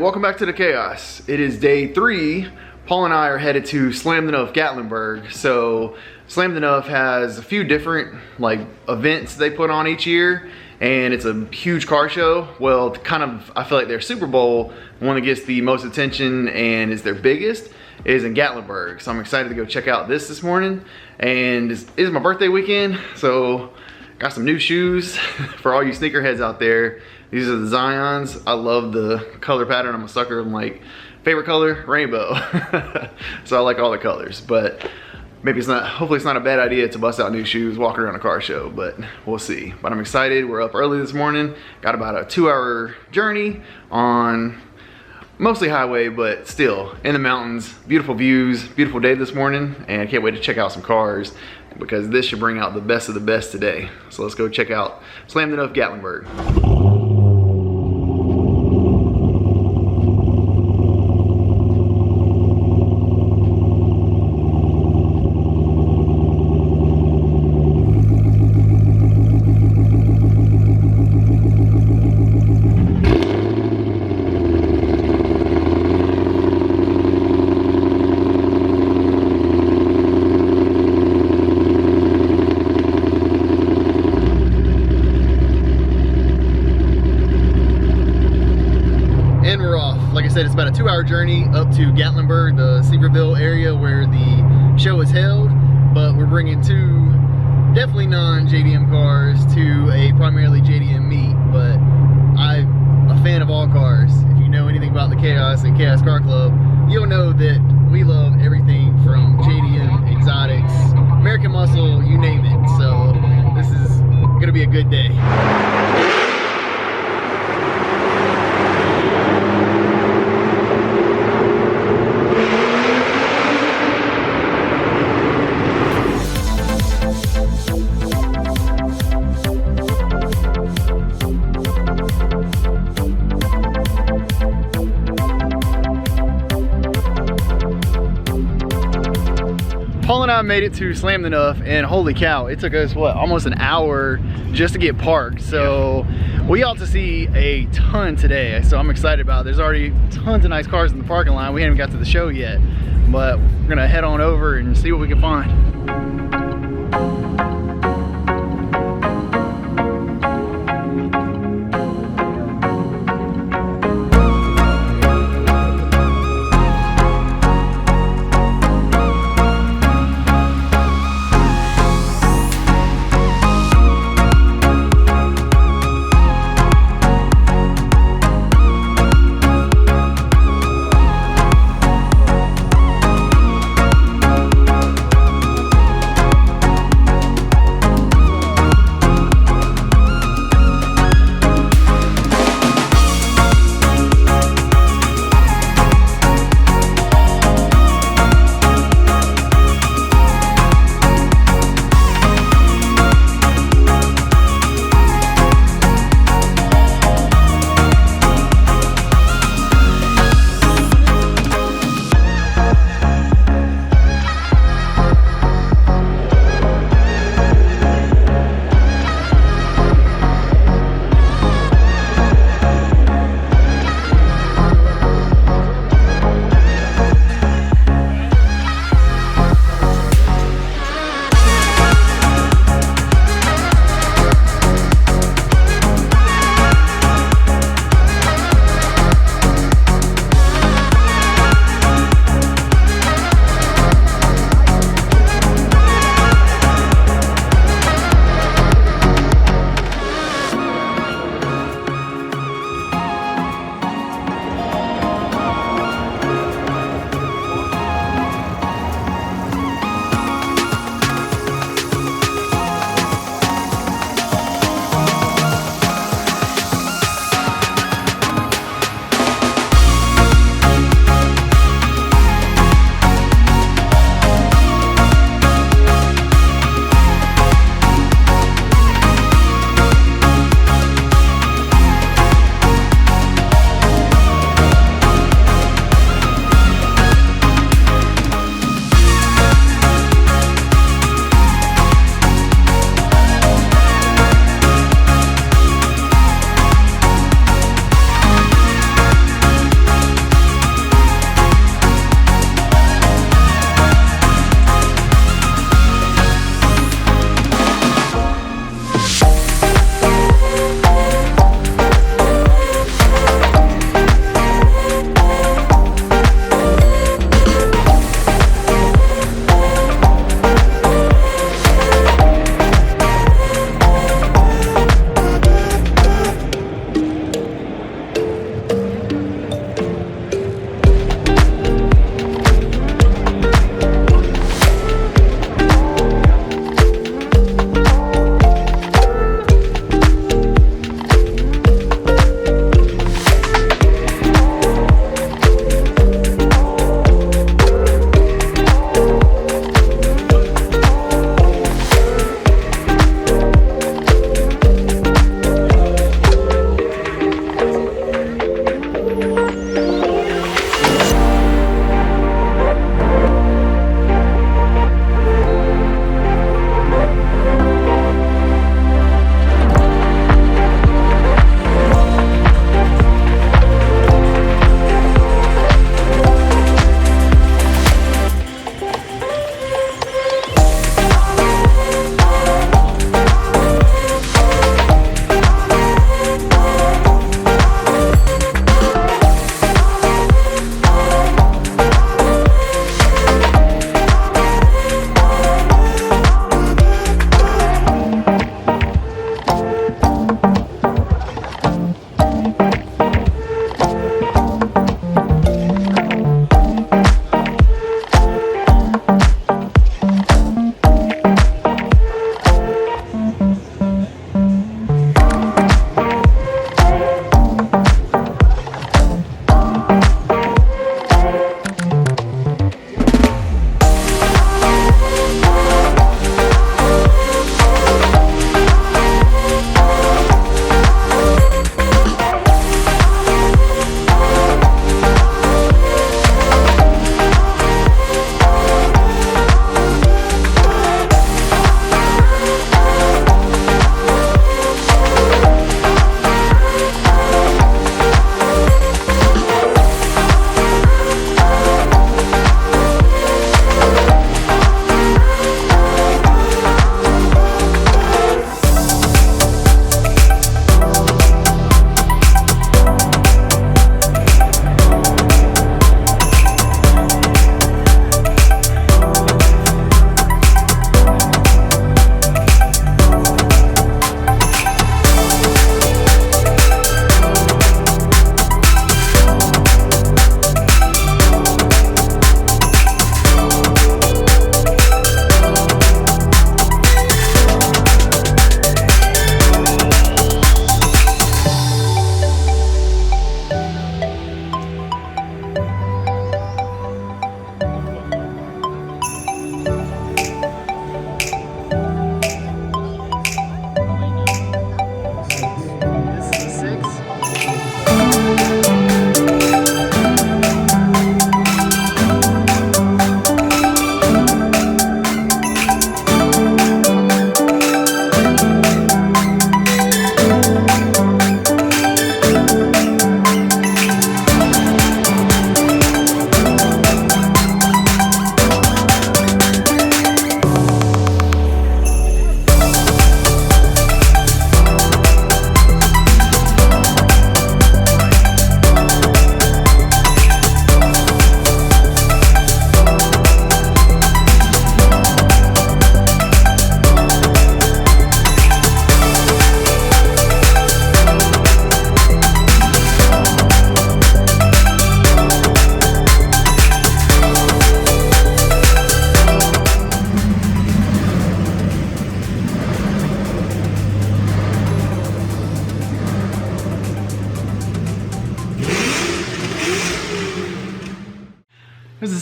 welcome back to the chaos. It is day 3. Paul and I are headed to SlammeEnuff Gatlinburg. So SlammeEnuff has a few different events they put on each year, and it's a huge car show. Well, I feel like their Super Bowl, the one that gets the most attention and is their biggest, is in Gatlinburg. So I'm excited to go check out this morning. And it is my birthday weekend, so got some new shoes for all you sneakerheads out there. These are the Zions. I love the color pattern. I'm a sucker. I'm favorite color, rainbow. So I like all the colors, but hopefully it's not a bad idea to bust out new shoes, walk around a car show, but we'll see. But I'm excited. We're up early this morning. Got about a 2-hour journey on mostly highway, but still in the mountains. Beautiful views, beautiful day this morning, and I can't wait to check out some cars because this should bring out the best of the best today. So let's go check out SlammeEnuff Gatlinburg. It's about a 2-hour journey up to Gatlinburg, the Sevierville area where the show is held, but we're bringing 2 definitely non-JDM cars to a primarily JDM meet. But I'm a fan of all cars. If you know anything about the Chaos and Chaos Car Club, you'll know that we love everything from JDM, exotics, American muscle, you name it. So this is gonna be a good day. Paul and I made it to SlammeEnuff, and holy cow, it took us, what, almost an hour just to get parked. So we ought to see a ton today, so I'm excited about it. There's already tons of nice cars in the parking line. We haven't got to the show yet, but we're gonna head on over and see what we can find.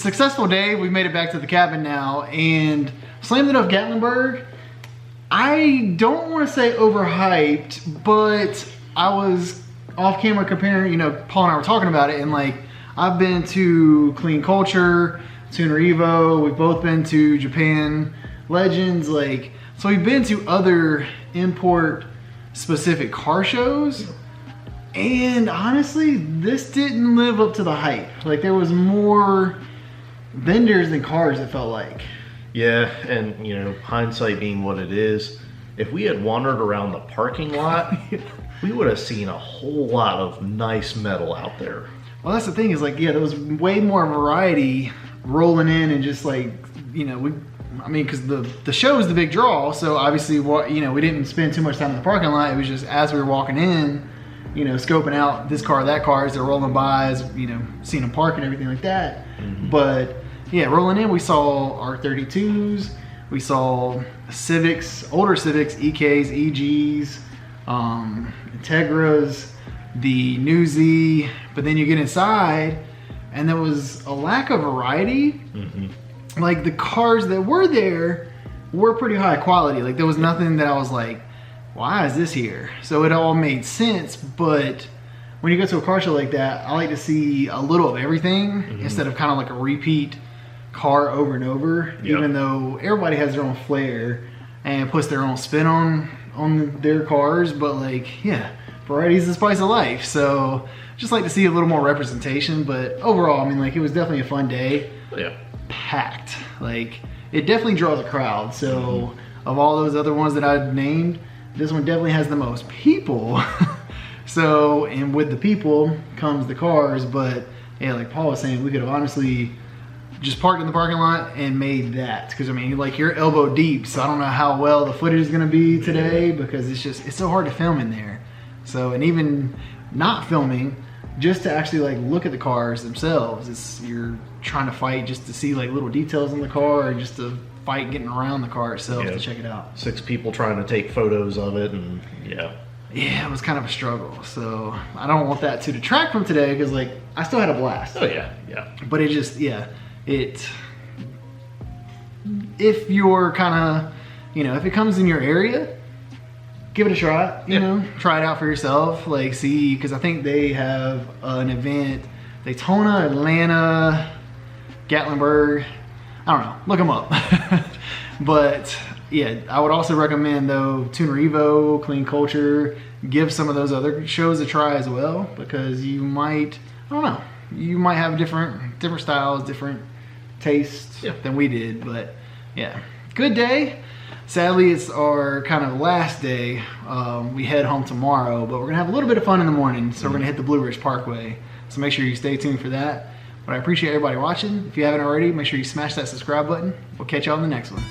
successful day. We've made it back to the cabin now, and SlammeEnuff Gatlinburg, I don't want to say overhyped, but I was off camera comparing, you know, Paul and I were talking about it, and like, I've been to Clean Culture, Tuner Evo, we've both been to Japan Legends, like, so we've been to other import specific car shows, and honestly, this didn't live up to the hype. Like, there was more vendors than cars, it felt like. Yeah, and you know, hindsight being what it is, if we had wandered around the parking lot, we would have seen a whole lot of nice metal out there. Well, that's the thing, is like, yeah, there was way more variety rolling in, and just like, you know, I mean, because the show is the big draw, so obviously, you know, we didn't spend too much time in the parking lot. It was just as we were walking in, you know, scoping out this car, that car, as they're rolling by, as, you know, seeing them park and everything like that. But yeah, rolling in, we saw R32s, we saw Civics, older Civics, EKs, EGs, Integras, the New Z, but then you get inside, and there was a lack of variety. Like, the cars that were there were pretty high quality. Like, there was nothing that I was like, why is this here? So it all made sense, but when you go to a car show like that, I like to see a little of everything instead of kind of like a repeat car over and over, even though everybody has their own flair and puts their own spin on their cars. But like, yeah, variety is the spice of life. So just like to see a little more representation. But overall, I mean, like, it was definitely a fun day. Yeah. Packed. Like, it definitely draws a crowd. So of all those other ones that I named, this one definitely has the most people. So, and with the people comes the cars. But yeah, like Paul was saying, we could have honestly just parked in the parking lot and made that. Because I mean, like, you're elbow deep, so I don't know how well the footage is gonna be today, because it's so hard to film in there. So, and even not filming, just to actually like look at the cars themselves, you're trying to fight just to see like little details in the car, or just to fight getting around the car itself to check it out. 6 people trying to take photos of it, and yeah, it was kind of a struggle. So I don't want that to detract from today, because like, I still had a blast. Oh yeah, But it just, if you're kind of, you know, if it comes in your area, give it a try, you know, try it out for yourself, like, see, because I think they have an event, Daytona, Atlanta, Gatlinburg, I don't know, look them up. But yeah, I would also recommend though, Tuner Evo, Clean Culture, give some of those other shows a try as well, because you might, I don't know, you might have different styles, different tastes than we did. But yeah, good day. Sadly, it's our kind of last day. We head home tomorrow, but we're gonna have a little bit of fun in the morning. So we're gonna hit the Blue Ridge Parkway. So make sure you stay tuned for that. But I appreciate everybody watching. If you haven't already, make sure you smash that subscribe button. We'll catch y'all in the next one.